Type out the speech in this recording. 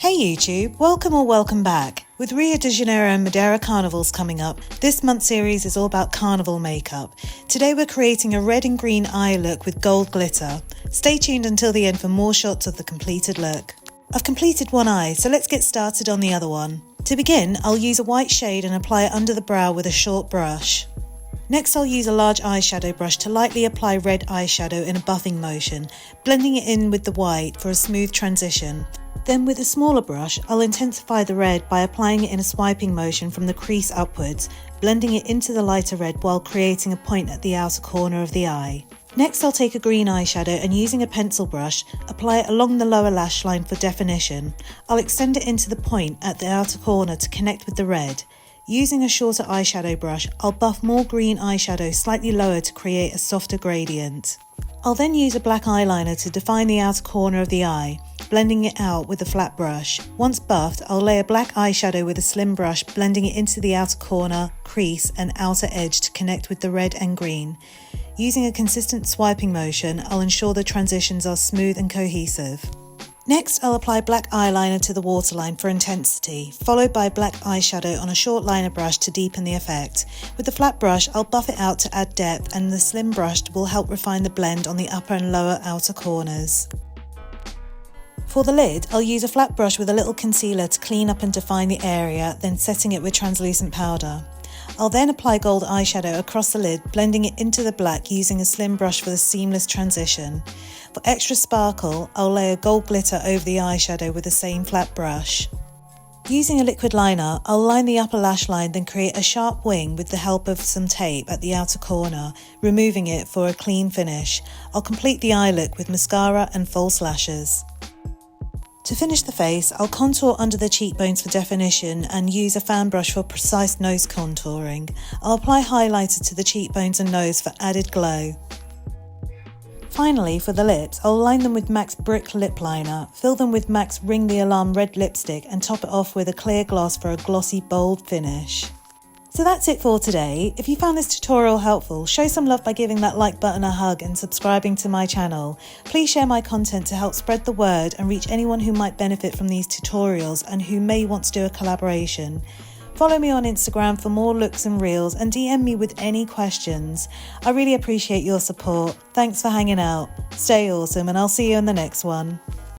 Hey YouTube, welcome or welcome back. With Rio de Janeiro and Madeira carnivals coming up, this month's series is all about carnival makeup. Today we're creating a red and green eye look with gold glitter. Stay tuned until the end for more shots of the completed look. I've completed one eye, so let's get started on the other one. To begin, I'll use a white shade and apply it under the brow with a short brush. Next, I'll use a large eyeshadow brush to lightly apply red eyeshadow in a buffing motion, blending it in with the white for a smooth transition. Then with a smaller brush, I'll intensify the red by applying it in a swiping motion from the crease upwards, blending it into the lighter red while creating a point at the outer corner of the eye. Next, I'll take a green eyeshadow and using a pencil brush, apply it along the lower lash line for definition. I'll extend it into the point at the outer corner to connect with the red. Using a shorter eyeshadow brush, I'll buff more green eyeshadow slightly lower to create a softer gradient. I'll then use a black eyeliner to define the outer corner of the eye, blending it out with a flat brush. Once buffed, I'll lay a black eyeshadow with a slim brush, blending it into the outer corner, crease and outer edge to connect with the red and green. Using a consistent swiping motion, I'll ensure the transitions are smooth and cohesive. Next, I'll apply black eyeliner to the waterline for intensity, followed by black eyeshadow on a short liner brush to deepen the effect. With the flat brush, I'll buff it out to add depth, and the slim brush will help refine the blend on the upper and lower outer corners. For the lid, I'll use a flat brush with a little concealer to clean up and define the area, then setting it with translucent powder. I'll then apply gold eyeshadow across the lid, blending it into the black using a slim brush for the seamless transition. For extra sparkle, I'll lay a gold glitter over the eyeshadow with the same flat brush. Using a liquid liner, I'll line the upper lash line, then create a sharp wing with the help of some tape at the outer corner, removing it for a clean finish. I'll complete the eye look with mascara and false lashes. To finish the face, I'll contour under the cheekbones for definition and use a fan brush for precise nose contouring. I'll apply highlighter to the cheekbones and nose for added glow. Finally, for the lips, I'll line them with MAC's Brick Lip Liner, fill them with MAC's Ring the Alarm red lipstick and top it off with a clear gloss for a glossy, bold finish. So that's it for today. If you found this tutorial helpful, show some love by giving that like button a hug and subscribing to my channel. Please share my content to help spread the word and reach anyone who might benefit from these tutorials and who may want to do a collaboration. Follow me on Instagram for more looks and reels and DM me with any questions. I really appreciate your support. Thanks for hanging out. Stay awesome and I'll see you in the next one.